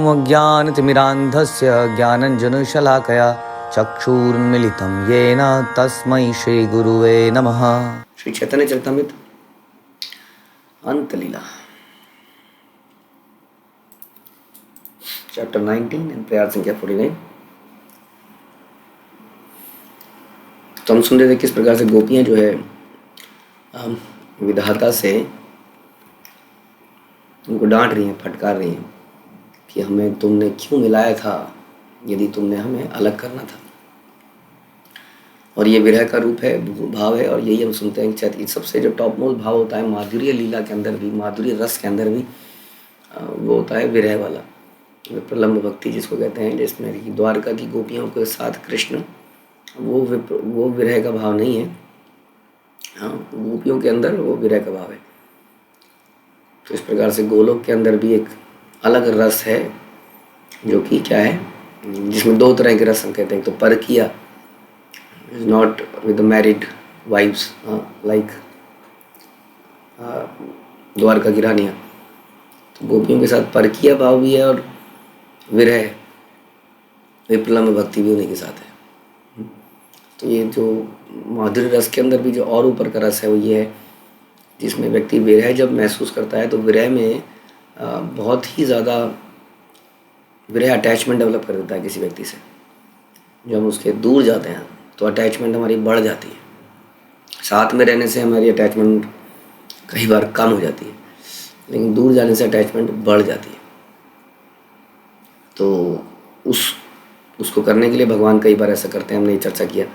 अज्ञानतिमिरान्धस्य ज्ञानञ्जनशलाकया चक्षुरुन्मीलितं येन तस्मै श्रीगुरुवे नमः। Shri Chaitanya Charitamrita अंतलीला chapter 19 and prayer संख्या 49। तो हम सुन रहे थे किस प्रकार से गोपियां जो है विधाता से उनको डांट रही हैं, फटकार रही हैं कि हमें तुमने क्यों मिलाया था यदि तुमने हमें अलग करना था। और ये विरह का रूप है, भाव है। और यही हम सुनते हैं कि सबसे जो टॉप मोस्ट भाव होता है माधुर्य लीला के अंदर भी, माधुर्य रस के अंदर भी वो होता है विरह वाला, प्रलम्ब भक्ति जिसको कहते हैं, जिसमें कि द्वारका की गोपियों के साथ कृष्ण, वो विरह का भाव नहीं है। हाँ, गोपियों के अंदर वो विरह का भाव है। तो इस प्रकार से गोलोक के अंदर भी एक अलग रस है जो कि क्या है, जिसमें दो तरह के रस हम कहते हैं। तो परकिया is not with married wives like Dwarka की रानियाँ। तो गोपियों के साथ परकिया भाव भी है और विरह विप्रलम्ब भक्ति भी उन्हीं के साथ है। तो ये जो माधुर्य रस के अंदर भी जो और ऊपर का रस है वो ये है जिसमें व्यक्ति विरह जब महसूस करता है तो विरह में बहुत ही ज़्यादा विरह अटैचमेंट डेवलप कर देता है किसी व्यक्ति से। जब हम उसके दूर जाते हैं तो अटैचमेंट हमारी बढ़ जाती है। साथ में रहने से हमारी अटैचमेंट कई बार कम हो जाती है, लेकिन दूर जाने से अटैचमेंट बढ़ जाती है। तो उसको करने के लिए भगवान कई बार ऐसा करते हैं। हमने ये चर्चा किया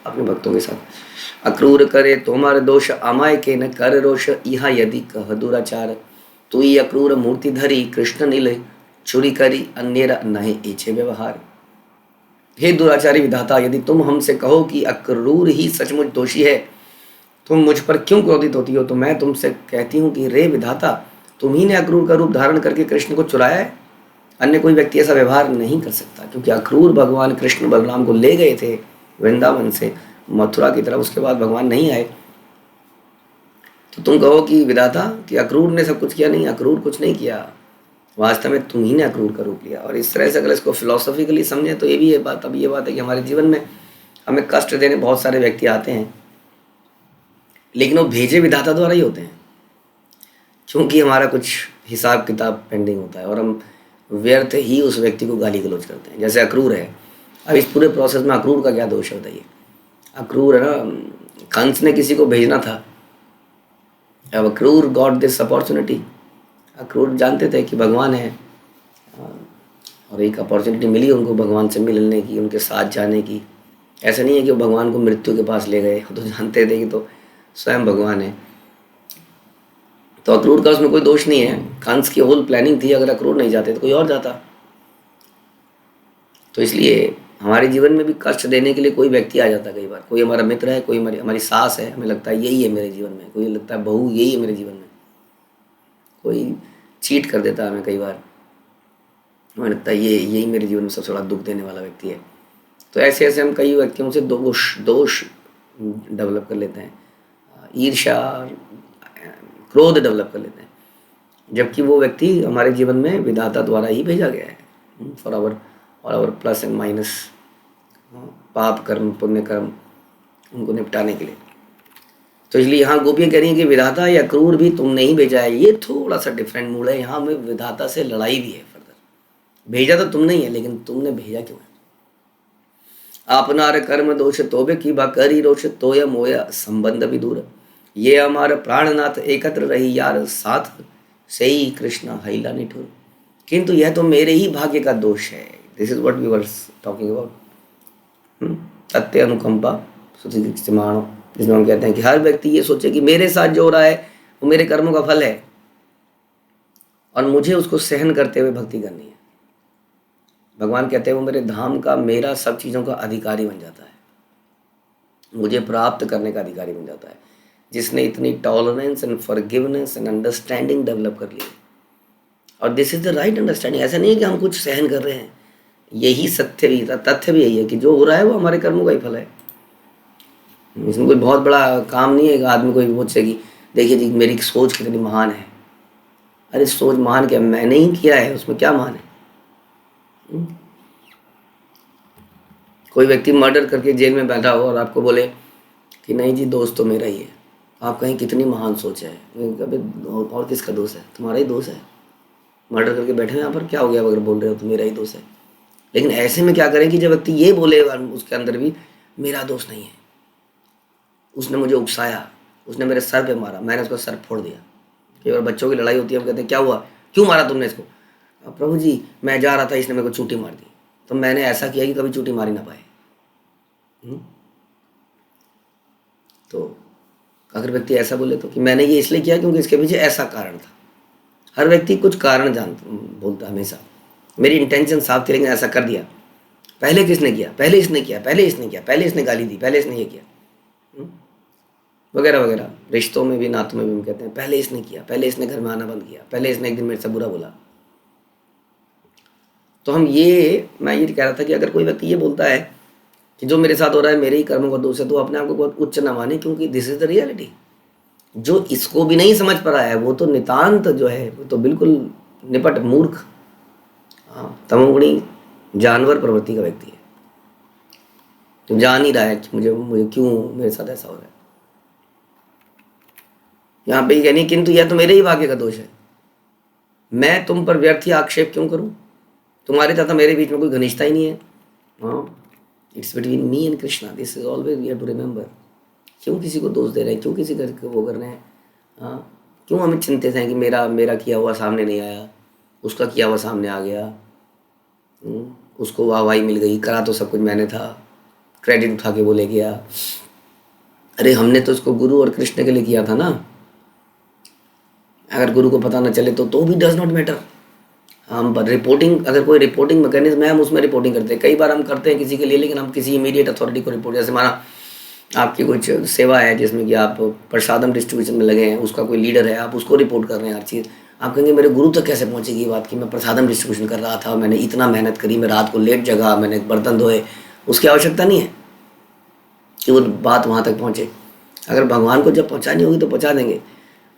अपने भक्तों के साथ। अक्रूर करे तोमार दोष अमाय के न कर रोष, इहा यदि कह दुराचार, तू ही अक्रूर मूर्ति धरी कृष्ण नील, छुरी करी अन्येरा नहे इच्छे व्यवहार। हे दुराचारी विधाता, यदि तुम हमसे कहो कि अक्रूर ही सचमुच दोषी है, तुम मुझ पर क्यों क्रोधित होती हो? तो मैं तुमसे कहती हूँ कि रे विधाता, तुम ही ने अक्रूर का रूप धारण करके कृष्ण को चुराया है। अन्य कोई व्यक्ति ऐसा व्यवहार नहीं कर सकता, क्योंकि अक्रूर भगवान कृष्ण बलराम को ले गए थे वृंदावन से मथुरा की तरफ, उसके बाद भगवान नहीं आए। तो तुम कहो कि विधाता कि अक्रूर ने सब कुछ किया, नहीं, अक्रूर कुछ नहीं किया, वास्तव में तुम ही ने अक्रूर का रूप लिया। और इस तरह से अगर इसको फिलोसॉफिकली समझें तो ये भी ये बात है कि हमारे जीवन में हमें कष्ट देने बहुत सारे व्यक्ति आते हैं, लेकिन वो भेजे विधाता द्वारा ही होते हैं, क्योंकि हमारा कुछ हिसाब किताब पेंडिंग होता है और हम व्यर्थ ही उस व्यक्ति को गाली गलौज करते हैं। जैसे अक्रूर है, अब इस पूरे प्रोसेस में अक्रूर का क्या दोष है बताइए? अक्रूर है ना, कंस ने किसी को भेजना था, अब Akrur got this opportunity. Akrur जानते थे कि भगवान है और एक अपॉर्चुनिटी मिली उनको भगवान से मिलने की, उनके साथ जाने की। ऐसा नहीं है कि वो भगवान को मृत्यु के पास ले गए, तो जानते थे कि तो स्वयं भगवान है। तो अक्रूर का उसमें कोई दोष नहीं है। कंस की होल प्लानिंग थी, अगर अक्रूर नहीं जाते तो कोई और जाता। तो इसलिए हमारे जीवन में भी कष्ट देने के लिए कोई व्यक्ति आ जाता है। कई बार कोई हमारा मित्र है, कोई हमारी सास है, हमें लगता है यही है मेरे जीवन में, कोई लगता है बहू यही है मेरे जीवन में, कोई चीट कर देता है हमें, कई बार हमें लगता है यही मेरे जीवन में सबसे बड़ा दुख देने वाला व्यक्ति है। तो ऐसे ऐसे हम कई व्यक्तियों से दोष डेवलप कर लेते हैं, ईर्ष्या, क्रोध डेवलप कर लेते हैं, जबकि वो व्यक्ति हमारे जीवन में विधाता द्वारा ही भेजा गया है for our plus and minus, पाप कर्म पुण्य कर्म उनको निपटाने के लिए। तो इसलिए यहाँ गोपियाँ कह रही हैं कि विधाता या क्रूर भी तुमने ही भेजा है। ये थोड़ा सा डिफरेंट मूड है। यहाँ में विधाता से लड़ाई भी है फर्दर। भेजा तो तुमने ही है, लेकिन तुमने भेजा क्यों है? आपनार कर्म दोष तोबे की बाकरी रोष, तोया मोया संबंध भी दूर, ये हमारा प्राणनाथ एकत्र रही यार साथ, से ही कृष्ण हैला निठुर। किंतु यह तो मेरे ही भाग्य का दोष है। This is what we were talking about, तथ्य अनुकंपा सुतिमाणो, जिसमें हम कहते हैं कि हर व्यक्ति ये सोचे कि मेरे साथ जो हो रहा है वो मेरे कर्मों का फल है और मुझे उसको सहन करते हुए भक्ति करनी है। भगवान कहते हैं वो मेरे धाम का, मेरा सब चीज़ों का अधिकारी बन जाता है, मुझे प्राप्त करने का अधिकारी बन जाता है, जिसने इतनी tolerance and forgiveness and understanding develop कर ली। और this is the right understanding. ऐसा नहीं है कि हम कुछ सहन कर रहे हैं, यही सत्य भी तथ्य भी यही है कि जो हो रहा है वो हमारे कर्मों का ही फल है। इसमें कोई बहुत बड़ा काम नहीं है कि आदमी कोई पूछे कि देखिए जी मेरी सोच कितनी महान है। अरे सोच महान क्या, मैंने ही किया है, उसमें क्या महान है? कोई व्यक्ति मर्डर करके जेल में बैठा हो और आपको बोले कि नहीं जी दोस्त तो मेरा ही है, आप कहीं कितनी महान सोच है। अबे और किसका दोस्त है? तुम्हारा ही दोस्त है। मर्डर करके बैठे हो यहाँ पर, क्या हो गया अगर बोल रहे हो तो मेरा ही दोस्त है। लेकिन ऐसे में क्या करें कि जब व्यक्ति ये बोले उसके अंदर भी मेरा दोस्त नहीं है, उसने मुझे उकसाया, उसने मेरे सर पे मारा, मैंने उसका सर फोड़ दिया। कई बार बच्चों की लड़ाई होती है, हम कहते हैं क्या हुआ, क्यों मारा तुमने इसको? प्रभु जी मैं जा रहा था, इसने मेरे को चूटी मार दी। तो मैंने ऐसा किया कि कभी चूटी मारी ना पाए। तो अगर व्यक्ति ऐसा बोले तो कि मैंने ये इसलिए किया क्योंकि इसके पीछे ऐसा कारण था। हर व्यक्ति कुछ कारण बोलता हमेशा, मेरी इंटेंशन साफ थी लेकिन ऐसा कर दिया। पहले किसने किया? पहले इसने किया, पहले इसने किया, पहले इसने गाली दी, पहले इसने ये किया, वगैरह वगैरह। रिश्तों में भी, नातों में भी हम कहते हैं पहले इसने किया, पहले इसने घर में आना बंद किया, पहले इसने एक दिन मेरे से बुरा बोला। तो मैं ये कह रहा था कि अगर कोई व्यक्ति ये बोलता है कि जो मेरे साथ हो रहा है मेरे ही कर्मों का दोष है, तो अपने आप को बहुत उच्च ना माने, क्योंकि दिस इज द रियलिटी। जो इसको भी नहीं समझ पा रहा है वो तो नितांत जो है वो तो बिल्कुल निपट मूर्ख, तमोगुणी जानवर प्रवृत्ति का व्यक्ति है, तो जान ही रहा है कि मुझे क्यों मेरे साथ ऐसा हो रहा है। यहाँ पे ही कहनी, किंतु यह तो मेरे ही भाग्य का दोष है, मैं तुम पर व्यर्थ ही आक्षेप क्यों करूं? तुम्हारे तथा मेरे बीच में कोई घनिष्ठता ही नहीं है। It's between me and Krishna, this is always we have to remember. क्यों किसी को दोष दे रहे हैं, क्यों किसी को वो कर रहे हैं? क्यों हमें चिंतित हैं कि मेरा किया हुआ सामने नहीं आया, उसका किया हुआ सामने आ गया, उसको वाहवाही मिल गई, करा तो सब कुछ मैंने था, क्रेडिट उठा के वो ले गया। अरे हमने तो उसको गुरु और कृष्ण के लिए किया था ना। अगर गुरु को पता ना चले तो भी डज नॉट मैटर। हम रिपोर्टिंग, अगर कोई रिपोर्टिंग मैकेनिज्म है हम उसमें रिपोर्टिंग करते हैं। कई बार हम करते हैं किसी के लिए, लेकिन हम किसी इमीडिएट अथॉरिटी को रिपोर्ट, जैसे हमारा आपकी कुछ सेवा है जिसमें कि आप प्रसादम डिस्ट्रीब्यूशन में लगे हैं, उसका कोई लीडर है, आप उसको रिपोर्ट कर रहे हैं हर चीज़। आप कहेंगे मेरे गुरु तक कैसे पहुंचेगी ये बात कि मैं प्रसादम डिस्ट्रीब्यूशन कर रहा था, मैंने इतना मेहनत करी, मैं रात को लेट जगा, मैंने बर्तन धोए। उसकी आवश्यकता नहीं है कि वो बात वहाँ तक पहुँचे। अगर भगवान को जब पहुँचानी होगी तो पहुँचा देंगे।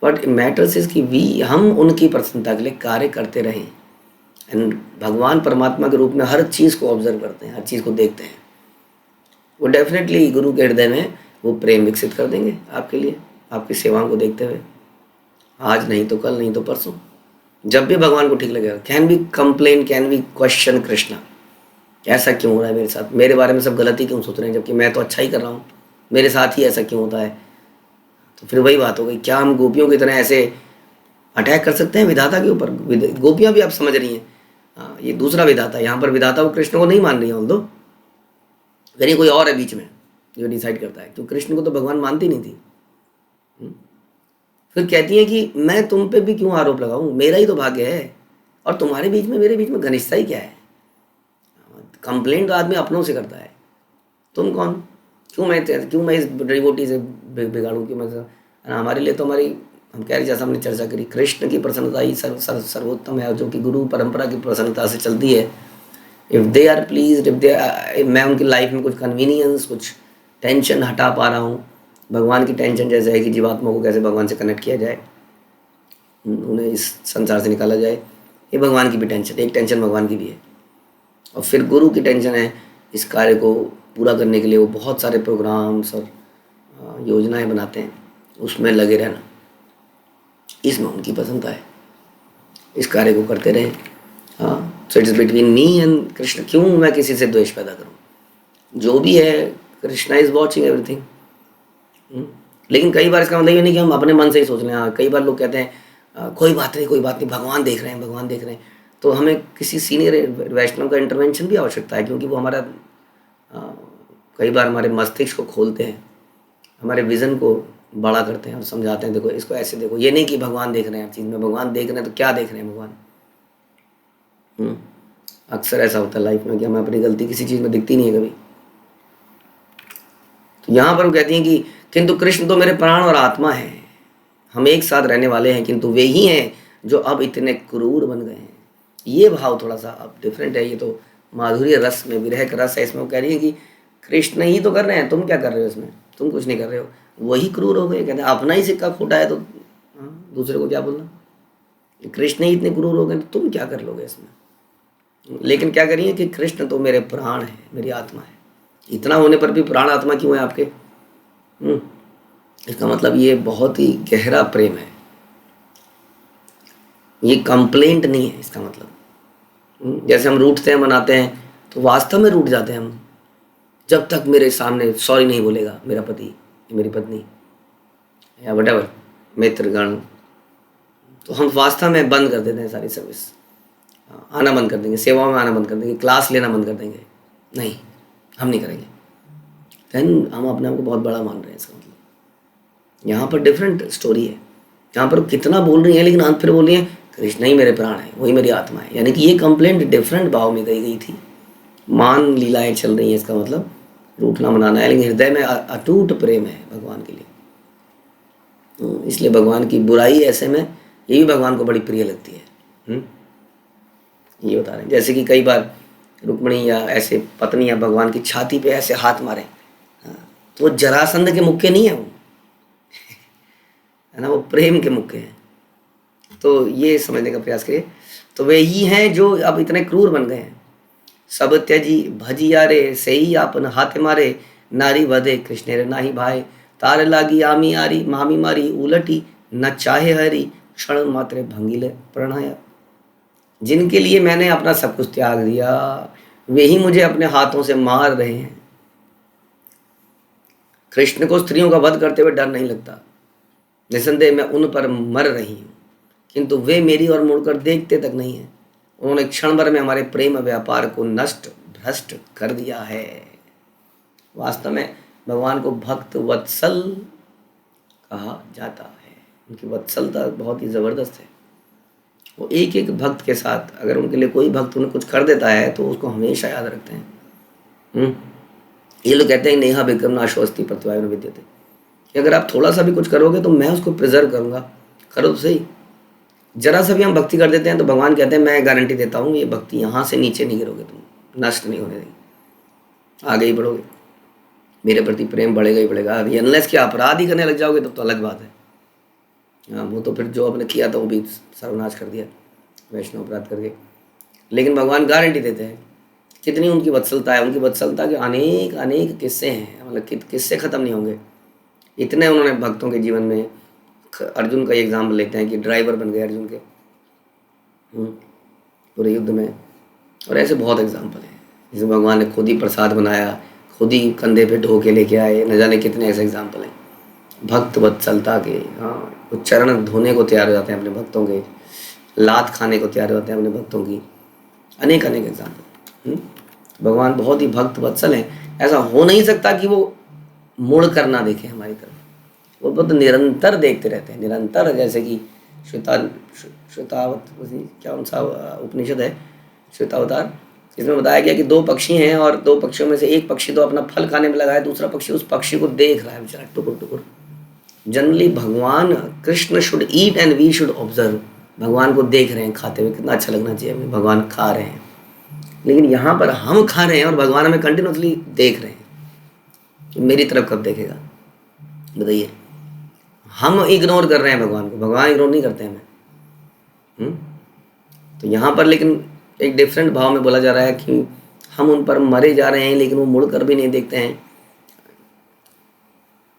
बट मैटर्स इज कि हम उनकी प्रसन्नता के लिए कार्य करते रहें। एंड भगवान परमात्मा के रूप में हर चीज़ को ऑब्जर्व करते हैं, हर चीज़ को देखते हैं। वो डेफिनेटली गुरु के हृदय में वो प्रेम विकसित कर देंगे आपके लिए, आपकी सेवाओं को देखते हुए। आज नहीं तो कल, नहीं तो परसों, जब भी भगवान को ठीक लगेगा। Can be complain, can be question Krishna, ऐसा क्यों हो रहा है मेरे साथ, मेरे बारे में सब गलती क्यों सोच रहे हैं, जबकि मैं तो अच्छा ही कर रहा हूँ, मेरे साथ ही ऐसा क्यों होता है? तो फिर वही बात हो गई, क्या हम गोपियों की तरह ऐसे अटैक कर सकते हैं विधाता के ऊपर? गोपियाँ भी आप समझ रही हैं, हाँ ये दूसरा विधाता, यहाँ पर विधाता वो कृष्ण को नहीं मान रही है, ऑल्दो फिर ये कोई और है बीच में जो डिसाइड करता है, क्योंकि कृष्ण को तो भगवान मानती नहीं थी। फिर कहती है कि मैं तुम पे भी क्यों आरोप लगाऊं, मेरा ही तो भाग्य है, और तुम्हारे बीच में मेरे बीच में घनिष्ठता ही क्या है? कंप्लेंट तो आदमी अपनों से करता है, तुम कौन, क्यों मैं इस डिवोटी से बिगाड़ूं कि मैं, हमारे लिए तो हमारी, हम कह रहे जैसा हमने चर्चा करी, कृष्ण की प्रसन्नता ही सर्वोत्तम है, जो कि गुरु परंपरा की प्रसन्नता से चलती है। इफ़ दे आर प्लीज, मैं उनकी लाइफ में कुछ कन्वीनियंस, कुछ टेंशन हटा पा रहा हूँ। भगवान की टेंशन जैसे है कि जीवात्मा को कैसे भगवान से कनेक्ट किया जाए, उन्हें इस संसार से निकाला जाए, ये भगवान की भी टेंशन, एक टेंशन भगवान की भी है। और फिर गुरु की टेंशन है इस कार्य को पूरा करने के लिए वो बहुत सारे प्रोग्राम्स और योजनाएं बनाते हैं, उसमें लगे रहना, इसमें उनकी पसंद है, इस कार्य को करते रहें। हाँ, so it is between me and Krishna. क्यों मैं किसी से द्वेष पैदा करूँ? जो भी है कृष्णा इज वॉचिंग एवरीथिंग। लेकिन कई बार इसका मतलब ये नहीं कि हम अपने मन से ही सोच लें। हाँ, कई बार लोग कहते हैं कोई बात नहीं, कोई बात नहीं, भगवान देख रहे हैं, भगवान देख रहे हैं। तो हमें किसी सीनियर वैष्णव का इंटरवेंशन भी आवश्यकता है, क्योंकि वो हमारा कई बार हमारे मस्तिष्क को खोलते हैं, हमारे विज़न को बड़ा करते हैं और समझाते हैं, देखो इसको ऐसे देखो। ये नहीं कि भगवान देख रहे हैं हर चीज़ में, भगवान देख रहे हैं तो क्या देख रहे हैं भगवान। अक्सर ऐसा होता है लाइफ में कि हमें अपनी गलती किसी चीज़ में दिखती नहीं है कभी। तो यहाँ पर वो कहती हैं कि किंतु कृष्ण तो मेरे प्राण और आत्मा है, हम एक साथ रहने वाले हैं, किंतु वे ही हैं जो अब इतने क्रूर बन गए हैं। ये भाव थोड़ा सा अब डिफरेंट है। ये तो माधुर्य रस में, विरह का रस है इसमें। वो कह रही है कि कृष्ण ही तो कर रहे हैं, तुम क्या कर रहे हो इसमें, तुम कुछ नहीं कर रहे हो, वही क्रूर हो गए। कहते हैं अपना ही सिक्का खोटा है तो दूसरे को क्या बोलना। कृष्ण ही इतने क्रूर हो गए तो तुम क्या कर लोगे इसमें। लेकिन क्या करिए कि कृष्ण तो मेरे प्राण है, मेरी आत्मा है। इतना होने पर भी प्राण आत्मा क्यों है आपके? इसका मतलब ये बहुत ही गहरा प्रेम है, ये कंप्लेंट नहीं है इसका मतलब। जैसे हम रूठते हैं, मनाते हैं, तो वास्तव में रूठ जाते हैं हम जब तक मेरे सामने सॉरी नहीं बोलेगा मेरा पति, मेरी पत्नी या वटेवर मित्रगण, तो हम वास्तव में बंद कर देते हैं सारी सर्विस, आना बंद कर देंगे, सेवाओं में आना बंद कर देंगे, क्लास लेना बंद कर देंगे। नहीं, हम नहीं करेंगे। देन हम अपने आप को बहुत बड़ा मान रहे हैं, इसका मतलब यहाँ पर डिफरेंट स्टोरी है। यहाँ पर कितना बोल रही है, लेकिन अंत फिर बोल रही है कृष्ण ही मेरे प्राण है, वही मेरी आत्मा है। यानी कि ये कंप्लेंट डिफरेंट भाव में कही गई थी। मान लीलाएं चल रही हैं, इसका मतलब रूठना मनाना है, लेकिन हृदय में अटूट प्रेम है भगवान के लिए। इसलिए भगवान की बुराई ऐसे में ये भी भगवान को बड़ी प्रिय लगती है। ये बता रहे हैं, जैसे कि कई बार रुक्मिणी या ऐसे पत्नी या भगवान की छाती पे ऐसे हाथ मारे, तो वो जरासंध के मुक्के नहीं है, वो है ना, वो प्रेम के मुक्के हैं। तो ये समझने का प्रयास करिए। तो वे ही हैं जो अब इतने क्रूर बन गए हैं। सब त्यजी भजिया रे से ही आपन हाथे मारे, नारी वधे कृष्ण रे नाही भाई, तार लागी आमी आरी मामी मारी उलटी, न चाहे हरी क्षण मात्र भंगिले प्रणय। जिनके लिए मैंने अपना सब कुछ त्याग दिया, वे ही मुझे अपने हाथों से मार रहे हैं। कृष्ण को स्त्रियों का वध करते हुए डर नहीं लगता, निसंदेह मैं उन पर मर रही हूँ, किंतु वे मेरी ओर मुड़कर देखते तक नहीं है। उन्होंने क्षण भर में हमारे प्रेम व्यापार को नष्ट भ्रष्ट कर दिया है। वास्तव में भगवान को भक्त वत्सल कहा जाता है। उनकी वत्सलता बहुत ही ज़बरदस्त है। वो एक एक भक्त के साथ, अगर उनके लिए कोई भक्त उन्हें कुछ कर देता है तो उसको हमेशा याद रखते हैं। ये लोग कहते हैं नेहा विक्रम नाशोस्ति प्रतिवाय न विद्यते, कि अगर आप थोड़ा सा भी कुछ करोगे तो मैं उसको प्रिजर्व करूँगा। करो तो सही। जरा सा भी हम भक्ति कर देते हैं तो भगवान कहते हैं मैं गारंटी देता हूँ ये भक्ति यहाँ से नीचे नहीं गिरोगे, तुम नष्ट नहीं होने देंगे, आगे ही बढ़ोगे, मेरे प्रति प्रेम बढ़ेगा ही बढ़ेगा। ये अनलेस कि अपराध ही करने लग जाओगे तब तो अलग बात है। हाँ, वो तो फिर जो आपने किया था वो भी सर्वनाश कर दिया वैष्णव अपराध करके। लेकिन भगवान गारंटी देते हैं। कितनी उनकी वत्सलता है, उनकी वत्सलता के अनेक अनेक किस्से हैं, मतलब किस्से ख़त्म नहीं होंगे। इतने उन्होंने भक्तों के जीवन में, अर्जुन का एग्जाम्पल लेते हैं कि ड्राइवर बन गए अर्जुन के पूरे युद्ध में, और ऐसे बहुत एग्जाम्पल हैं। जैसे भगवान ने खुद ही प्रसाद बनाया, खुद ही कंधे पे ढो के लेके आए, न जाने कितने ऐसे एग्जाम्पल हैं भक्त वत्सलता के। हाँ, वो चरण धोने को तैयार हो जाते हैं अपने भक्तों के, लात खाने को तैयार हो जाते हैं अपने भक्तों की, अनेक अनेक एग्जाम्पल। भगवान बहुत ही भक्त वत्सल हैं। ऐसा हो नहीं सकता कि वो मुड़ कर ना देखें हमारी तरफ, वो बहुत निरंतर देखते रहते हैं, निरंतर। जैसे कि श्वेतावत क्या कौन सा उपनिषद है, श्वेतावतार, इसमें बताया गया कि दो पक्षी हैं और दो पक्षियों में से एक पक्षी तो अपना फल खाने में लगा है, दूसरा पक्षी उस पक्षी को देख रहा है बेचारा टुकुर टुकुर। जनरली भगवान Krishna should eat and we should observe. भगवान को देख रहे हैं खाते हुए, कितना अच्छा लगना चाहिए हमें, भगवान खा रहे हैं। लेकिन यहाँ पर हम खा रहे हैं और भगवान हमें कंटिन्यूसली देख रहे हैं। मेरी तरफ कब देखेगा बताइए? हम इग्नोर कर रहे हैं भगवान को, भगवान इग्नोर नहीं करते हमें। तो यहाँ पर लेकिन एक डिफरेंट भाव में बोला जा रहा है कि हम उन पर मरे जा रहे हैं लेकिन वो मुड़कर भी नहीं देखते हैं।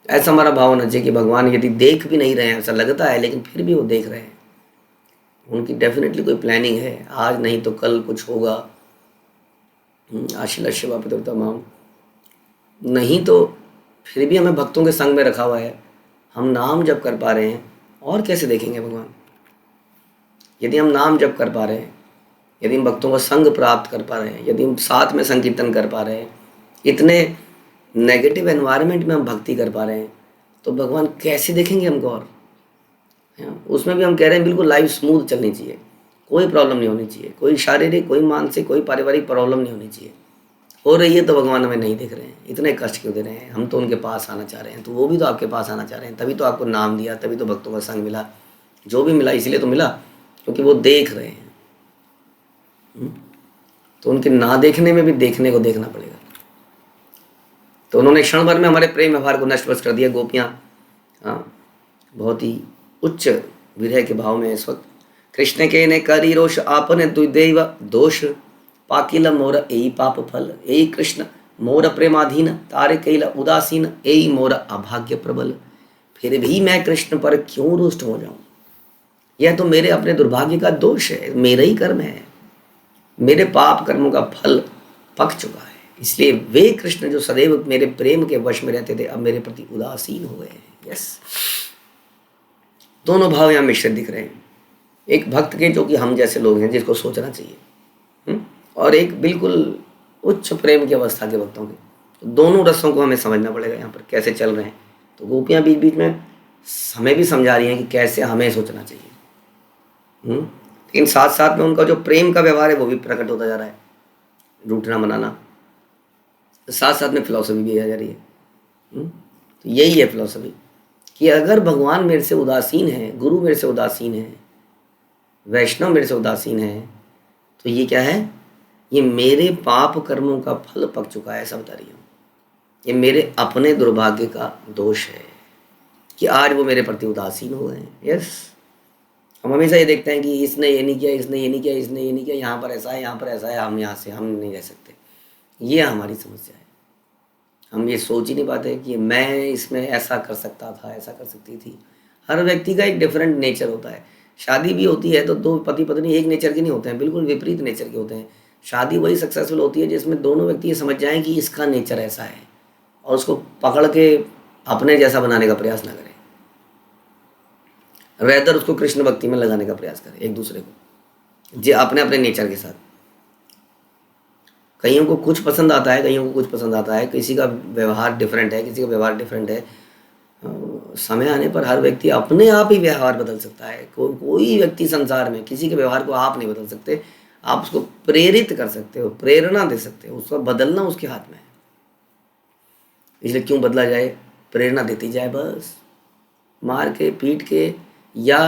ऐसा हमारा भाव होना चाहिए कि भगवान यदि देख भी नहीं रहे हैं, ऐसा लगता है, लेकिन फिर भी वो देख रहे हैं। उनकी डेफिनेटली कोई प्लानिंग है, आज नहीं तो कल कुछ होगा। आशीला शिवा पितृतमाम, नहीं तो फिर भी हमें भक्तों के संग में रखा हुआ है। हम नाम जप कर पा रहे हैं, और कैसे देखेंगे भगवान? यदि हम नाम जप कर पा रहे हैं, यदि हम भक्तों का संग प्राप्त कर पा रहे हैं, यदि हम साथ में संकीर्तन कर पा रहे हैं, इतने नेगेटिव एनवायरनमेंट में हम भक्ति कर पा रहे हैं, तो भगवान कैसे देखेंगे हमको? और उसमें भी हम कह रहे हैं बिल्कुल लाइफ स्मूथ चलनी चाहिए, कोई प्रॉब्लम नहीं होनी चाहिए, कोई शारीरिक, कोई मानसिक, कोई पारिवारिक प्रॉब्लम नहीं होनी चाहिए। हो रही है तो भगवान हमें नहीं देख रहे हैं, इतने कष्ट क्यों दे रहे हैं? हम तो उनके पास आना चाह रहे हैं, तो वो भी तो आपके पास आना चाह रहे हैं, तभी तो आपको नाम दिया, तभी तो भक्तों का संग मिला, जो भी मिला इसलिए तो मिला क्योंकि वो देख रहे हैं। तो उनके ना देखने में भी देखने को देखना पड़ेगा। तो उन्होंने क्षण भर में हमारे प्रेम व्यवहार को नष्ट कर दिया। गोपियाँ बहुत ही उच्च विरह के भाव में इस वक्त। कृष्ण के ने करी रोष आपने दुदेव दोष, पाकिल मोर एई पाप फल, एई कृष्ण मोर प्रेमाधीन, तारे कैला उदासीन, एई मोर अभाग्य प्रबल। फिर भी मैं कृष्ण पर क्यों रुष्ट हो जाऊं, यह तो मेरे अपने दुर्भाग्य का दोष है, मेरा ही कर्म है, मेरे पाप कर्मों का फल पक चुका है। इसलिए वे कृष्ण जो सदैव मेरे प्रेम के वश में रहते थे, अब मेरे प्रति उदासीन हो गए हैं। यस, दोनों भाव यहाँ मिश्रित दिख रहे हैं। एक भक्त के जो कि हम जैसे लोग हैं, जिसको सोचना चाहिए, और एक बिल्कुल उच्च प्रेम की अवस्था के भक्तों के, तो दोनों रसों को हमें समझना पड़ेगा यहाँ पर कैसे चल रहे हैं। तो गोपियाँ बीच बीच में हमें भी समझा रही हैं कि कैसे हमें सोचना चाहिए, लेकिन साथ साथ में उनका जो प्रेम का व्यवहार है वो भी प्रकट होता जा रहा है, रूठना मनाना, साथ साथ में फिलॉसफी भी आ जा रही है। तो यही है फिलॉसफी कि अगर भगवान मेरे से उदासीन है, गुरु मेरे से उदासीन है, वैष्णव मेरे से उदासीन है, तो ये क्या है, ये मेरे पाप कर्मों का फल पक चुका है, ऐसा बता रही हूँ। ये मेरे अपने दुर्भाग्य का दोष है कि आज वो मेरे प्रति उदासीन हो गए हैं। यस, हम हमेशा ये देखते हैं कि इसने ये नहीं किया, इसने ये नहीं किया, इसने ये नहीं किया, यहाँ पर ऐसा है, यहाँ पर ऐसा है, हम यहाँ से हम नहीं रह सकते। ये हमारी समस्या है। हम ये सोच ही नहीं पाते कि मैं इसमें ऐसा कर सकता था, ऐसा कर सकती थी। हर व्यक्ति का एक डिफरेंट नेचर होता है। शादी भी होती है तो दो पति पत्नी एक नेचर के नहीं होते हैं, बिल्कुल विपरीत नेचर के होते हैं। शादी वही सक्सेसफुल होती है जिसमें दोनों व्यक्ति ये समझ जाएं कि इसका नेचर ऐसा है और उसको पकड़ के अपने जैसा बनाने का प्रयास ना करें, रेदर उसको कृष्ण भक्ति में लगाने का प्रयास करें एक दूसरे को, जो अपने अपने नेचर के साथ। कईयों को कुछ पसंद आता है, कईयों को कुछ पसंद आता है, किसी का व्यवहार डिफरेंट है, किसी का व्यवहार डिफरेंट है। समय आने पर हर व्यक्ति अपने आप ही व्यवहार बदल सकता है। कोई व्यक्ति संसार में किसी के व्यवहार को आप नहीं बदल सकते, आप उसको प्रेरित कर सकते हो, प्रेरणा दे सकते हो, उसको बदलना उसके हाथ में है। इसलिए क्यों बदला जाए, प्रेरणा देती जाए बस, मार के पीट के या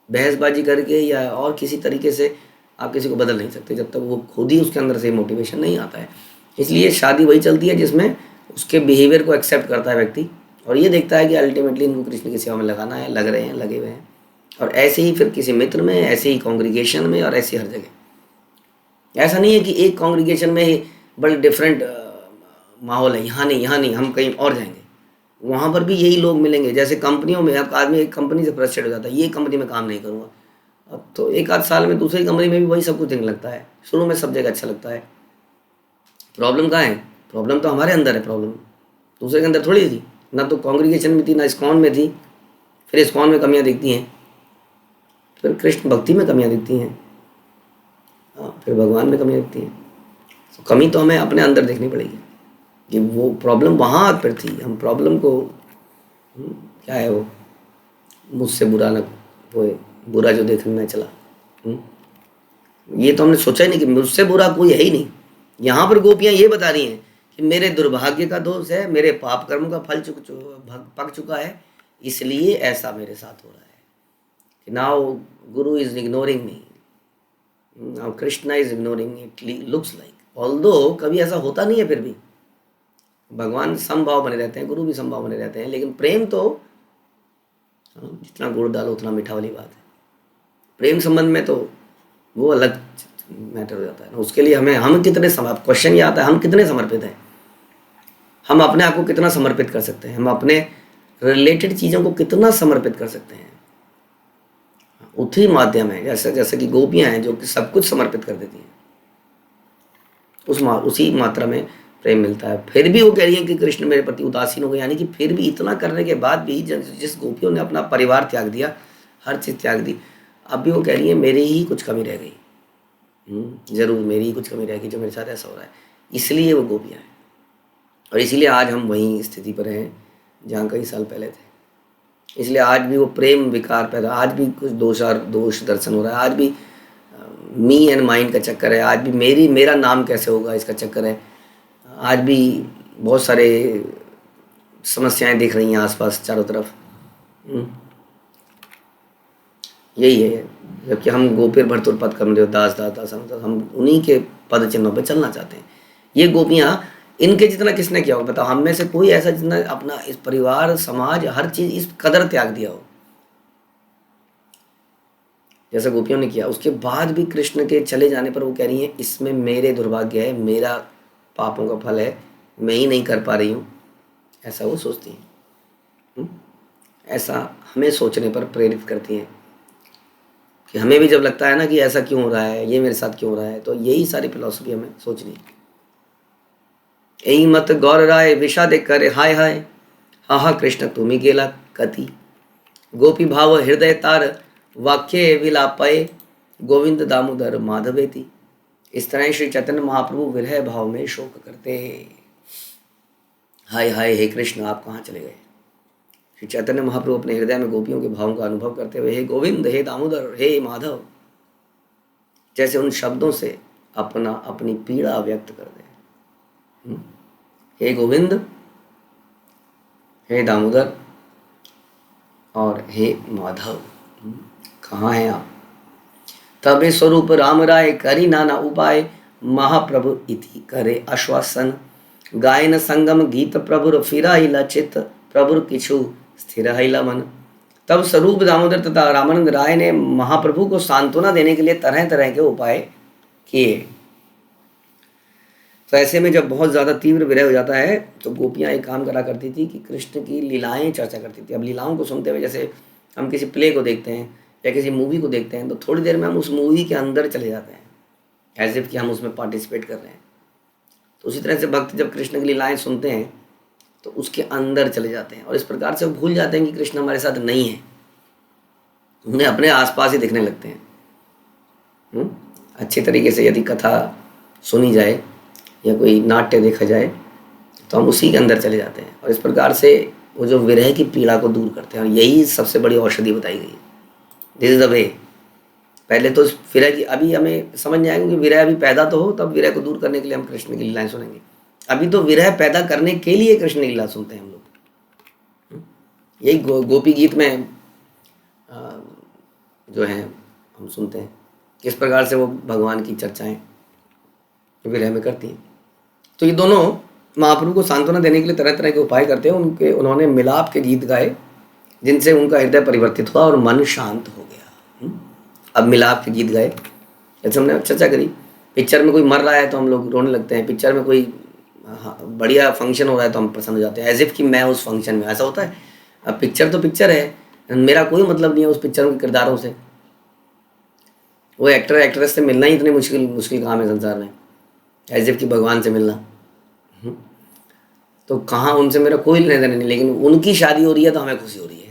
बहसबाजी करके या और किसी तरीके से आप किसी को बदल नहीं सकते जब तक वो खुद ही उसके अंदर से मोटिवेशन नहीं आता है। इसलिए शादी वही चलती है जिसमें उसके बिहेवियर को एक्सेप्ट करता है व्यक्ति और ये देखता है कि अल्टीमेटली इनको कृष्ण की सेवा में लगाना है, लग रहे हैं, लगे हुए हैं। और ऐसे ही फिर किसी मित्र में, ऐसे ही कॉन्ग्रीगेशन में और ऐसे हर जगह। ऐसा नहीं है कि एक कॉन्ग्रीगेशन में ही बड़े डिफरेंट माहौल है, यहाँ नहीं, यहाँ नहीं, हम कहीं और जाएंगे, वहाँ पर भी यही लोग मिलेंगे। जैसे कंपनियों में अब आदमी एक कंपनी से फ्रस्ट्रेट हो जाता है, ये कंपनी में काम नहीं करूँगा, अब तो एक आध साल में दूसरी कंपनी में भी वही सब कुछ दिखने लगता है। शुरू में सब जगह अच्छा लगता है। प्रॉब्लम कहाँ है? प्रॉब्लम तो हमारे अंदर है, प्रॉब्लम दूसरे के अंदर थोड़ी थी। ना तो कांग्रीगेशन में थी, ना इस्कॉन में थी। फिर इस्कॉन में कमियां दिखती हैं, फिर कृष्ण भक्ति में कमियां दिखती हैं, फिर भगवान में कमियां दिखती हैं। तो कमी तो हमें अपने अंदर देखनी पड़ेगी कि वो प्रॉब्लम वहाँ पर थी। हम प्रॉब्लम को क्या है, वो मुझसे बुरा न होए, बुरा जो देखने चला, ये तो हमने सोचा ही नहीं कि मुझसे बुरा कोई है ही नहीं। यहाँ पर गोपियाँ ये बता रही हैं कि मेरे दुर्भाग्य का दोष है, मेरे पाप कर्मों का फल पक चुका है, इसलिए ऐसा मेरे साथ हो रहा है कि now Guru is ignoring me, now Krishna is ignoring me, it looks like. Although कभी ऐसा होता नहीं है, फिर भी भगवान समभाव बने रहते हैं, गुरु भी समभाव बने रहते हैं, लेकिन प्रेम तो जितना गुड़ डालो उतना मीठा वाली बात है। प्रेम संबंध में तो वो अलग मैटर हो जाता है ना। उसके लिए हम कितने क्वेश्चन ये आता है, हम कितने समर्पित हैं, हम अपने आप को कितना समर्पित कर सकते हैं, हम अपने रिलेटेड चीज़ों को कितना समर्पित कर सकते हैं। उसी माध्यम है, जैसे कि गोपियाँ हैं जो कि सब कुछ समर्पित कर देती हैं, उसी मात्रा में प्रेम मिलता है। फिर भी वो कह रही है कि कृष्ण मेरे प्रति उदासीन हो गए, यानी कि फिर भी इतना करने के बाद भी जिस गोपियों ने अपना परिवार त्याग दिया, हर चीज़ त्याग दी, अब भी वो कह रही है मेरी ही कुछ कमी रह गई, ज़रूर मेरी ही कुछ कमी रहेगी जो मेरे साथ ऐसा हो रहा है। इसलिए वो गोपियाँ हैं और इसीलिए आज हम वहीं स्थिति पर हैं जहाँ कई साल पहले थे। इसलिए आज भी वो प्रेम विकार पैदा, आज भी कुछ दोष दर्शन हो रहा है, आज भी मी एंड माइंड का चक्कर है, आज भी मेरा नाम कैसे होगा इसका चक्कर है, आज भी बहुत सारे समस्याएं दिख रही हैं आसपास चारों तरफ। यही है, जबकि हम गोपीर भरतुर पद कमरे दास दास हम उन्हीं के पद चिन्हों पर चलना चाहते हैं। ये गोपियाँ, इनके जितना किसने किया हो बताओ? हम में से कोई ऐसा जितना अपना इस परिवार समाज हर चीज़ इस कदर त्याग दिया हो? जैसा गोपियों ने किया। उसके बाद भी कृष्ण के चले जाने पर वो कह रही हैं इसमें मेरे दुर्भाग्य है, मेरा पापों का फल है, मैं ही नहीं कर पा रही हूँ, ऐसा वो सोचती हैं। ऐसा हमें सोचने पर प्रेरित करती हैं कि हमें भी जब लगता है ना कि ऐसा क्यों हो रहा है, ये मेरे साथ क्यों हो रहा है, तो यही सारी फिलॉसफी हमें सोचनी है। यही मत गौर राय विषाद करे हाय हाय, हा हा कृष्ण तुम्ही गेला कति, गोपी भाव हृदय तार वाक्य विलापय, गोविंद दामोदर माधवेति। इस तरह श्री चैतन्य महाप्रभु विरह भाव में शोक करते, हाय हाय हे कृष्ण आप कहाँ चले गए। श्री चैतन्य महाप्रभु अपने हृदय में गोपियों के भावों का अनुभव करते हुए हे गोविंद, हे दामोदर, हे माधव, जैसे उन शब्दों से अपनी पीड़ा व्यक्त कर दे। हे गोविंद, हे दामोदर और हे माधव, कहाँ हैं आप। तबे स्वरूप राम राय करी नाना उपाय, महाप्रभु इति करे आश्वासन, गायन संगम गीत प्रभुर फिराइला चित, प्रभुर किछु स्थिर हिला मन। तब स्वरूप दामोदर तथा रामानंद राय ने महाप्रभु को सांत्वना देने के लिए तरह तरह के उपाय किए। तो ऐसे में जब बहुत ज़्यादा तीव्र विरह हो जाता है तो गोपियाँ एक काम करा करती थी कि कृष्ण की लीलाएं चर्चा करती थी। अब लीलाओं को सुनते हुए, जैसे हम किसी प्ले को देखते हैं या किसी मूवी को देखते हैं, तो थोड़ी देर में हम उस मूवी के अंदर चले जाते हैं, एज इफ कि हम उसमें पार्टिसिपेट कर रहे हैं। तो उसी तरह से भक्त जब कृष्ण की लीलाएं सुनते हैं तो उसके अंदर चले जाते हैं, और इस प्रकार से वो भूल जाते हैं कि कृष्ण हमारे साथ नहीं है, उन्हें अपने आसपास ही दिखने लगते हैं। अच्छी तरीके से यदि कथा सुनी जाए या कोई नाट्य देखा जाए तो हम उसी के अंदर चले जाते हैं, और इस प्रकार से वो जो विरह की पीड़ा को दूर करते हैं। और यही सबसे बड़ी औषधि बताई गई है, दिस इज द वे। पहले तो विरह की, अभी हमें समझ नहीं आएगा कि विरह अभी पैदा तो हो, तब विरह को दूर करने के लिए हम कृष्ण की लीलाएं सुनेंगे। अभी तो विरह पैदा करने के लिए कृष्ण की लीला सुनते हैं हम लोग। यही गोपी गीत में जो है हम सुनते हैं किस प्रकार से वो भगवान की चर्चाएं विरह में करती हैं। तो ये दोनों महाप्रभु को सांत्वना देने के लिए तरह तरह के उपाय करते हैं। उन्होंने मिलाप के गीत गाए जिनसे उनका हृदय परिवर्तित हुआ और मन शांत हो गया। अब मिलाप के गीत गाए, जैसे हमने चर्चा करी, पिक्चर में कोई मर रहा है तो हम लोग रोने लगते हैं, पिक्चर में कोई बढ़िया फंक्शन हो रहा है तो हम प्रसन्न हो जाते हैं, एज इफ कि मैं उस फंक्शन में। ऐसा होता है। अब पिक्चर तो पिक्चर है, मेरा कोई मतलब नहीं है उस पिक्चर के किरदारों से। वो एक्टर एक्ट्रेस से मिलना ही इतनी मुश्किल काम है संसार में, एज इफ कि भगवान से मिलना। तो कहाँ उनसे मेरा कोई लेना देना नहीं, लेकिन उनकी शादी हो रही है तो हमें खुशी हो रही है।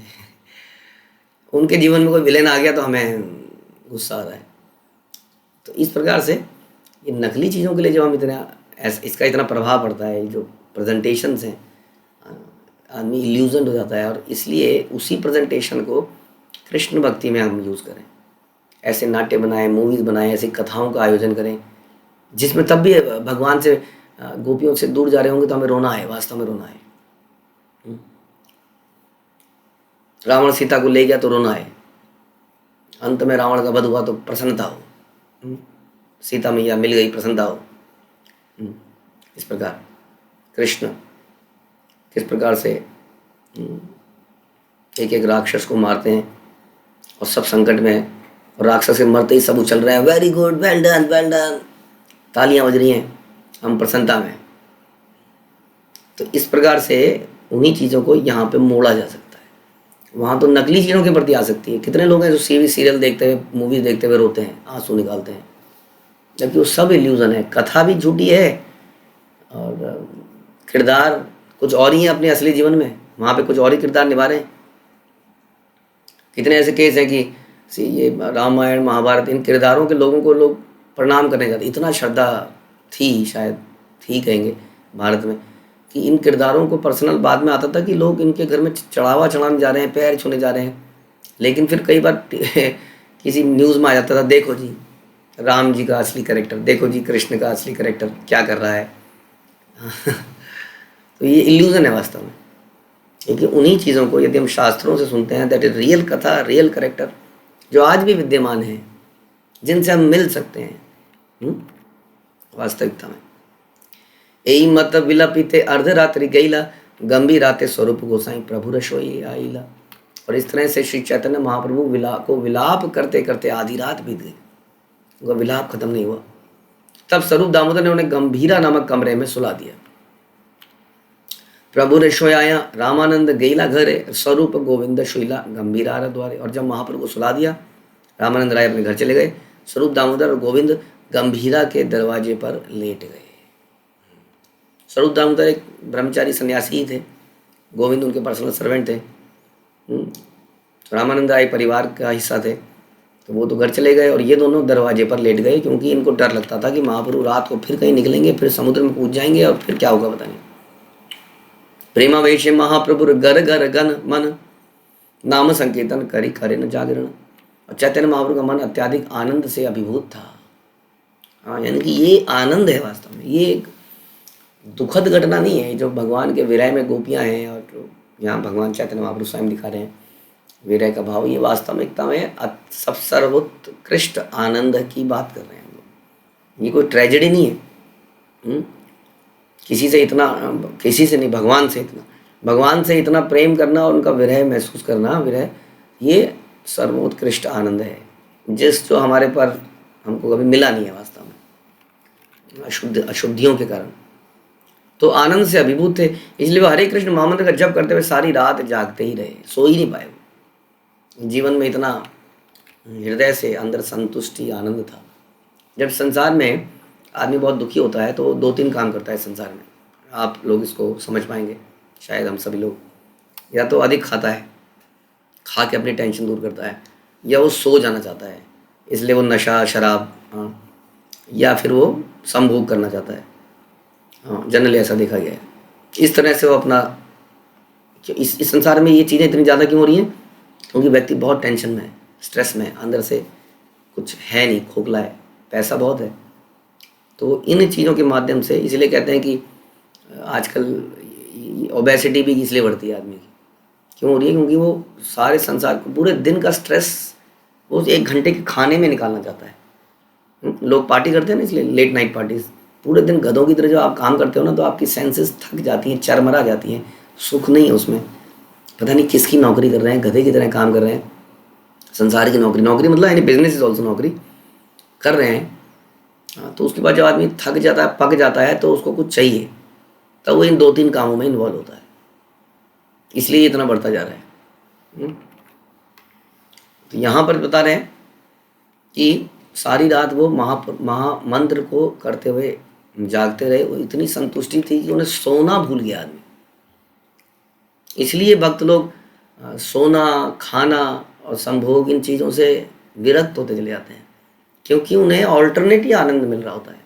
उनके जीवन में कोई विलेन आ गया तो हमें गुस्सा आ रहा है। तो इस प्रकार से ये नकली चीज़ों के लिए जब हम इसका इतना प्रभाव पड़ता है, जो प्रेजेंटेशंस हैं, आदमी इल्यूजन हो जाता है। और इसलिए उसी प्रेजेंटेशन को कृष्ण भक्ति में हम यूज़ करें, ऐसे नाट्य बनाएं, मूवीज़ बनाएं, ऐसी कथाओं का आयोजन करें जिसमें तब भी भगवान से, गोपियों से दूर जा रहे होंगे तो हमें रोना है, वास्तव में रोना है। रावण सीता को ले गया तो रोना है, अंत में रावण का वध हुआ तो प्रसन्नता हो, सीता मैया मिल गई, प्रसन्नता हो। इस प्रकार कृष्ण किस प्रकार से एक एक राक्षस को मारते हैं और सब संकट में है, और राक्षस के मरते ही सब उछल रहे हैं, very good, well done, well done, तालियां बज रही हैं, हम प्रसन्नता में। तो इस प्रकार से उन्हीं चीज़ों को यहाँ पे मोड़ा जा सकता है। वहाँ तो नकली चीज़ों के प्रति आ सकती है। कितने लोग हैं जो सीरियल देखते हुए, मूवीज देखते हुए रोते हैं, आंसू निकालते हैं, जबकि वो सब इल्यूजन है, कथा भी झूठी है और किरदार कुछ और ही है अपने असली जीवन में, वहाँ पे कुछ और ही किरदार निभा रहे हैं। कितने ऐसे केस हैं कि ये रामायण महाभारत, इन किरदारों के लोगों को लोग प्रणाम करने जाते, इतना श्रद्धा थी, शायद थी कहेंगे भारत में, कि इन किरदारों को पर्सनल बाद में आता था कि लोग इनके घर में चढ़ावा चढ़ाने जा रहे हैं, पैर छूने जा रहे हैं। लेकिन फिर कई बार किसी न्यूज़ में आ जाता था, देखो जी राम जी का असली कैरेक्टर, देखो जी कृष्ण का असली कैरेक्टर क्या कर रहा है। तो ये इल्यूजन है वास्तव में, क्योंकि उन्हीं चीज़ों को यदि हम शास्त्रों से सुनते हैं, दैट इज रियल कथा, रियल कैरेक्टर जो आज भी विद्यमान है, जिनसे हम मिल सकते हैं वास्तविकता में। यही मत विलपिते अर्धरात्रि गईला, गंभीर राते स्वरूप गोसाई प्रभु रसोई आईला। और इस तरह से श्री चैतन्य महाप्रभु विलाप करते करते आधी रात बीत गई, उनका विलाप खत्म नहीं हुआ। तब स्वरूप दामोदर ने उन्हें गंभीरा नामक कमरे में सुला दिया। प्रभु रे सोयाया रामानंद गईला घरे, स्वरूप गोविंद शुइला गंभीरा द्वारे। और जब महाप्रभु को सुला दिया, रामानंद राय अपने घर चले गए। स्वरूप दामोदर और गोविंद गंभीरा के दरवाजे पर लेट गए। स्वरूप दामोदर एक ब्रह्मचारी सन्यासी ही थे, गोविंद उनके पर्सनल सर्वेंट थे। रामानंद राय परिवार का हिस्सा थे, तो वो तो घर चले गए और ये दोनों दरवाजे पर लेट गए, क्योंकि इनको डर लगता था कि महाप्रभु रात को फिर कहीं निकलेंगे, फिर समुद्र में कूद जाएंगे और फिर क्या होगा पता नहीं। प्रेमावेश महाप्रभु घर घर गन मन, नाम संकीर्तन करी करे न जागरण। और चैतन्य महाप्रभु का मन अत्याधिक आनंद से अभिभूत था। हाँ, यानी कि ये आनंद है वास्तव में, ये एक दुखद घटना नहीं है। जो भगवान के विरह में गोपियाँ हैं और जो यहाँ भगवान चैतन्य महाप्रभु स्वयं दिखा रहे हैं विरह का भाव, ये वास्तविकता में सब सर्वोत्कृष्ट आनंद की बात कर रहे हैं हम लोग। ये कोई ट्रेजेडी नहीं है। किसी से नहीं, भगवान से इतना प्रेम करना और उनका विरह महसूस करना, विरह ये सर्वोत्कृष्ट आनंद है, जो हमारे पर हमको कभी मिला नहीं है वास्तव में, अशुद्धियों के कारण। तो आनंद से अभिभूत थे, इसलिए वो हरे कृष्ण महामंत्र का जप करते हुए सारी रात जागते ही रहे, सो ही नहीं पाए। वो जीवन में इतना हृदय से अंदर संतुष्टि आनंद था। जब संसार में आदमी बहुत दुखी होता है तो 2-3 काम करता है संसार में, आप लोग इसको समझ पाएंगे शायद, हम सभी लोग। या तो अधिक खाता है, खा के अपनी टेंशन दूर करता है, या वो सो जाना चाहता है, इसलिए वो नशा शराब, या फिर वो संभोग करना चाहता है। जनरली ऐसा देखा गया है। इस तरह से वो अपना, इस संसार में ये चीज़ें इतनी ज़्यादा क्यों हो रही हैं? क्योंकि व्यक्ति बहुत टेंशन में है, स्ट्रेस में, अंदर से कुछ है नहीं, खोखला है, पैसा बहुत है। तो इन चीज़ों के माध्यम से, इसलिए कहते हैं कि आजकल ओबेसिटी भी इसलिए बढ़ती है आदमी की। क्यों हो रही है? क्योंकि वो सारे संसार को, पूरे दिन का स्ट्रेस वो 1 घंटे के खाने में निकालना चाहता है। लोग पार्टी करते हैं ना, इसलिए लेट नाइट पार्टीज, पूरे दिन गधों की तरह जो आप काम करते हो ना, तो आपकी सेंसेस थक जाती हैं, चरमरा जाती हैं, सुख नहीं है उसमें। पता नहीं किसकी नौकरी कर रहे हैं, गधे की तरह काम कर रहे हैं, संसार की नौकरी मतलब यानी बिजनेस इज ऑल्सो नौकरी कर रहे हैं। तो उसके बाद जब आदमी थक जाता है, पक जाता है, तो उसको कुछ चाहिए, तब वो इन 2-3 कामों में इन्वॉल्व होता है, इसलिए इतना बढ़ता जा रहा है। तो यहाँ पर बता रहे हैं कि सारी रात वो महामंत्र को करते हुए जागते रहे। वो इतनी संतुष्टि थी कि उन्हें सोना भूल गया आदमी। इसलिए भक्त लोग सोना, खाना और संभोग, इन चीज़ों से विरक्त होते चले जाते हैं, क्योंकि उन्हें ऑल्टरनेटिव आनंद मिल रहा होता है।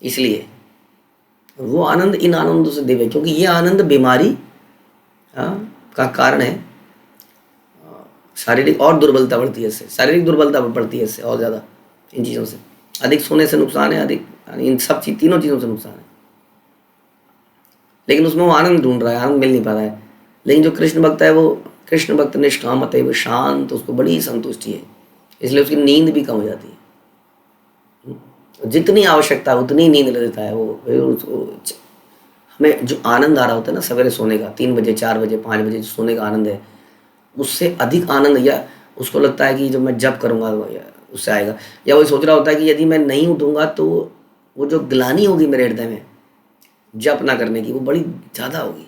इसलिए वो आनंद इन आनंदों से दिव्य, क्योंकि ये आनंद बीमारी का कारण है। शारीरिक और दुर्बलता बढ़ती है इससे, शारीरिक दुर्बलता बढ़ती है इससे और ज़्यादा। इन चीज़ों से अधिक सोने से नुकसान है, अधिक इन सब तीनों चीज़ों से नुकसान है। लेकिन उसमें वो आनंद ढूंढ रहा है, आनंद मिल नहीं पा रहा है। लेकिन जो कृष्ण भक्त है, वो कृष्ण भक्त निष्काम है, वो शांत, उसको बड़ी संतुष्टि है, इसलिए उसकी नींद भी कम हो जाती है। जितनी आवश्यकता है उतनी नींद ले लेता है वो। हमें जो आनंद आ रहा होता है ना सवेरे सोने का, 3 बजे, 4 बजे, 5 बजे सोने का आनंद है, उससे अधिक आनंद या उसको लगता है कि जब मैं जप करूँगा उससे आएगा। या वो सोच रहा होता है कि यदि मैं नहीं उठूँगा तो वो जो ग्लानि होगी मेरे हृदय में जप ना करने की, वो बड़ी ज़्यादा होगी।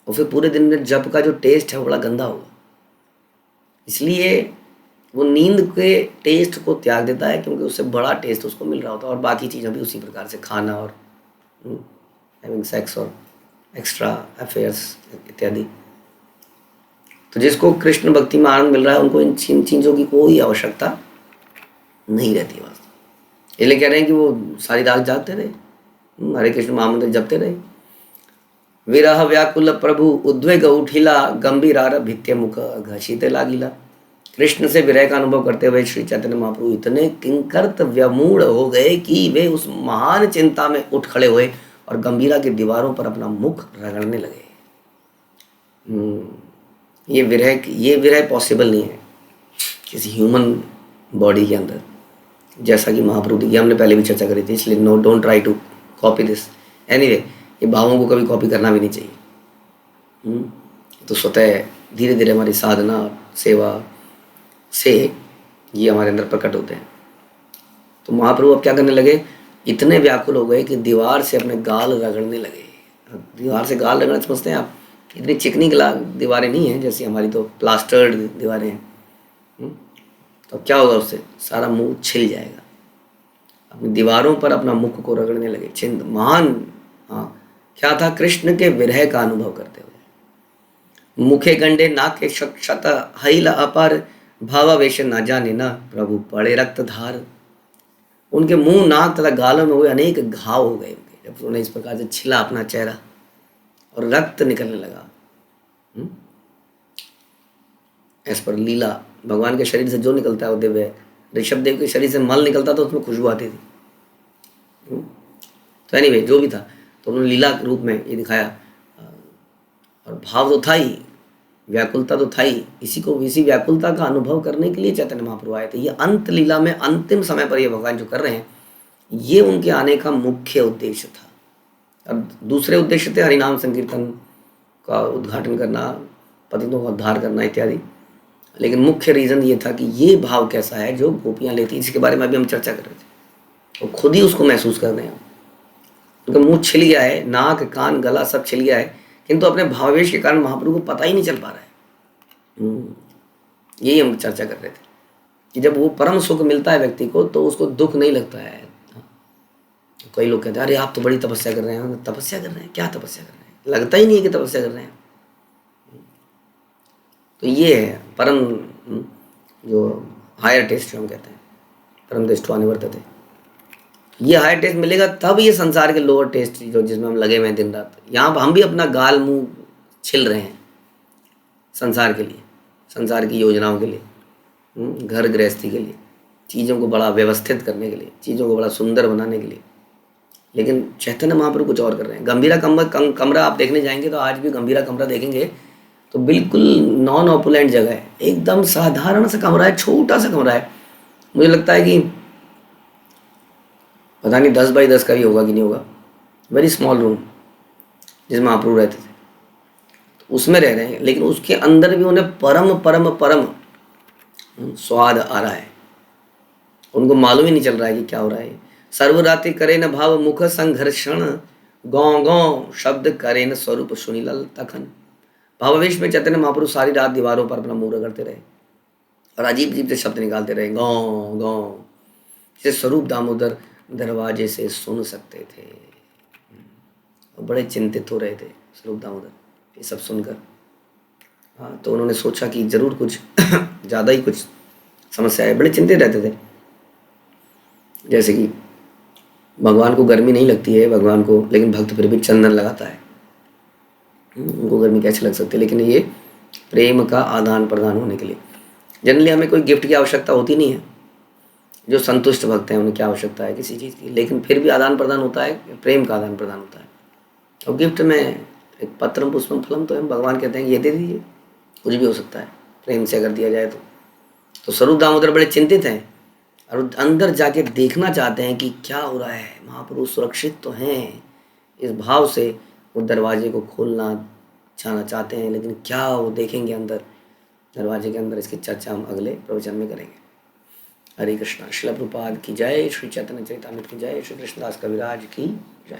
और फिर पूरे दिन में जप का जो टेस्ट है वो बड़ा गंदा होगा। इसलिए वो नींद के टेस्ट को त्याग देता है, क्योंकि उससे बड़ा टेस्ट उसको मिल रहा होता है। और बाकी चीज़ें भी उसी प्रकार से, खाना और हैविंग सेक्स और एक्स्ट्रा अफेयर्स इत्यादि। तो जिसको कृष्ण भक्ति में आनंद मिल रहा है, उनको इन चीज़ों की कोई आवश्यकता नहीं रहती वास्तव। इसलिए कह रहे हैं कि वो सारी रात जागते रहे, हरे कृष्ण महामंत्र जपते रहे। विरह व्याकुल प्रभु उद्वेग उठिला, गंभीर भित्य मुख घसीटे लागिला। कृष्ण से विरह का अनुभव करते हुए श्री चैतन्य महाप्रभु इतने किंकर्त व्यमूढ़ हो गए कि वे उस महान चिंता में उठ खड़े हुए और गंभीरा की दीवारों पर अपना मुख रगड़ने लगे। ये विरह पॉसिबल नहीं है किसी ह्यूमन बॉडी के अंदर, जैसा कि महाप्रभु की हमने पहले भी चर्चा करी थी। इसलिए don't try to copy this. Anyway, ये भावों को कभी कॉपी करना भी नहीं चाहिए। तो स्वतः धीरे धीरे हमारी साधना सेवा से ये हमारे अंदर प्रकट होते हैं। तो महाप्रभु अब क्या करने लगे, इतने व्याकुल हो गए कि दीवार से अपने गाल रगड़ने लगे। दीवार से गाल रगड़ना समझते हैं आप, इतनी चिकनी दीवारें नहीं हैं जैसी हमारी तो प्लास्टर्ड दीवारें हैं। तो क्या होगा, उससे सारा मुंह छिल जाएगा। अपनी दीवारों पर अपना मुख को रगड़ने लगे। छिंद महान, हाँ क्या था, कृष्ण के विरह का अनुभव करते हुए। मुखे गंडे नाके क्षत हईल अपर भावावेश न जाने न प्रभु पड़े रक्त धार। उनके मुंह नाक तथा गालों में हुए अनेक घाव हो गए उनके, जब उन्होंने इस प्रकार से छिला अपना चेहरा और रक्त निकलने लगा। इस पर लीला, भगवान के शरीर से जो निकलता है वो दिव्य है। ऋषभ देव के शरीर से मल निकलता था, उसमें खुशबू आती थी। तो एनीवे जो भी था, तो उन्होंने लीला के रूप में ये दिखाया। और भाव तो था ही, व्याकुलता तो था ही। इसी व्याकुलता का अनुभव करने के लिए चैतन्य महाप्रभु आए थे। ये अंत लीला में अंतिम समय पर ये भगवान जो कर रहे हैं, ये उनके आने का मुख्य उद्देश्य था। अब दूसरे उद्देश्य थे हरिनाम संकीर्तन का उद्घाटन करना, पतितों का उद्धार करना इत्यादि, लेकिन मुख्य रीज़न ये था कि ये भाव कैसा है जो गोपियाँ लेती, इसके बारे में अभी हम चर्चा कर रहे थे। और खुद ही उसको महसूस कर रहे हैं। उनका मुंह छिल गया है, नाक कान गला सब छिल गया है, किंतु अपने भावावेश के कारण महाप्रभु को पता ही नहीं चल पा रहा है। यही हम चर्चा कर रहे थे कि जब वो परम सुख मिलता है व्यक्ति को तो उसको दुख नहीं लगता है। कई लोग कहते हैं अरे आप तो बड़ी तपस्या कर रहे हैं। तपस्या कर रहे हैं? क्या तपस्या कर रहे हैं? लगता ही नहीं है कि तपस्या कर रहे हैं। तो ये है परम, जो हायर टेस्ट जो हम कहते हैं, परम दृष्टो अनिवर्तते। ये हायर टेस्ट मिलेगा तब ये संसार के लोअर टेस्ट जो जिसमें हम लगे हुए हैं दिन रात, यहाँ पर हम भी अपना गाल मुंह छिल रहे हैं संसार के लिए, संसार की योजनाओं के लिए, घर गृहस्थी के लिए, चीज़ों को बड़ा व्यवस्थित करने के लिए, चीज़ों को बड़ा सुंदर बनाने के लिए। लेकिन चैतन्य महाप्रभु कुछ और कर रहे हैं। गंभीरा कमरा आप देखने जाएंगे तो आज भी गंभीरा कमरा देखेंगे तो बिल्कुल नॉन ऑपुलेंट जगह है, एकदम साधारण सा कमरा है, छोटा सा कमरा है। मुझे लगता है कि पता नहीं 10 बाई 10 का भी होगा कि नहीं होगा। वेरी स्मॉल रूम जिसमें महाप्रभु रहते थे, तो उसमें रह रहे हैं, लेकिन उसके अंदर भी उन्हें परम परम परम स्वाद आ रहा है। उनको मालूम ही नहीं चल रहा है कि क्या हो रहा है। सर्वरात्रि करे न भाव मुख संघर्षण, गौ गौ शब्द करे न स्वरूप सुनील तखन। भावावेश में चैतन्य महाप्रभु सारी रात दीवारों पर अपना मुंह रगड़ते रहे और अजीब अजीब से शब्द निकालते रहे, गौ गौ, जिसे स्वरूप दामोदर दरवाजे से सुन सकते थे। और बड़े चिंतित हो रहे थे स्वरूप दामोदर ये सब सुनकर। हाँ, तो उन्होंने सोचा कि जरूर कुछ ज़्यादा ही कुछ समस्या है। बड़े चिंतित रहते थे, जैसे कि भगवान को गर्मी नहीं लगती है भगवान को, लेकिन भक्त फिर भी चंदन लगाता है। उनको गर्मी कैसे लग सकती है, लेकिन ये प्रेम का आदान प्रदान होने के लिए। जनरली हमें कोई गिफ्ट की आवश्यकता होती नहीं है, जो संतुष्ट भक्त हैं उन्हें क्या आवश्यकता है किसी चीज़ की, लेकिन फिर भी आदान प्रदान होता है, प्रेम का आदान प्रदान होता है। और गिफ्ट में एक पत्रम पुष्पम फलम, तो हम भगवान कहते हैं ये दे दीजिए, कुछ भी हो सकता है प्रेम से अगर दिया जाए तो स्वरूप दामोदर बड़े चिंतित हैं और अंदर जाके देखना चाहते हैं कि क्या हो रहा है, महाप्रभु सुरक्षित तो हैं। इस भाव से वो दरवाजे को खोलना जाना चाहते हैं, लेकिन क्या वो देखेंगे अंदर दरवाजे के अंदर, इसकी चर्चा हम अगले प्रवचन में करेंगे। हरे कृष्णा। श्रील प्रभुपाद की जय, श्री चैतन्य चरितामृत की जय, श्री कृष्णदास कविराज की जय।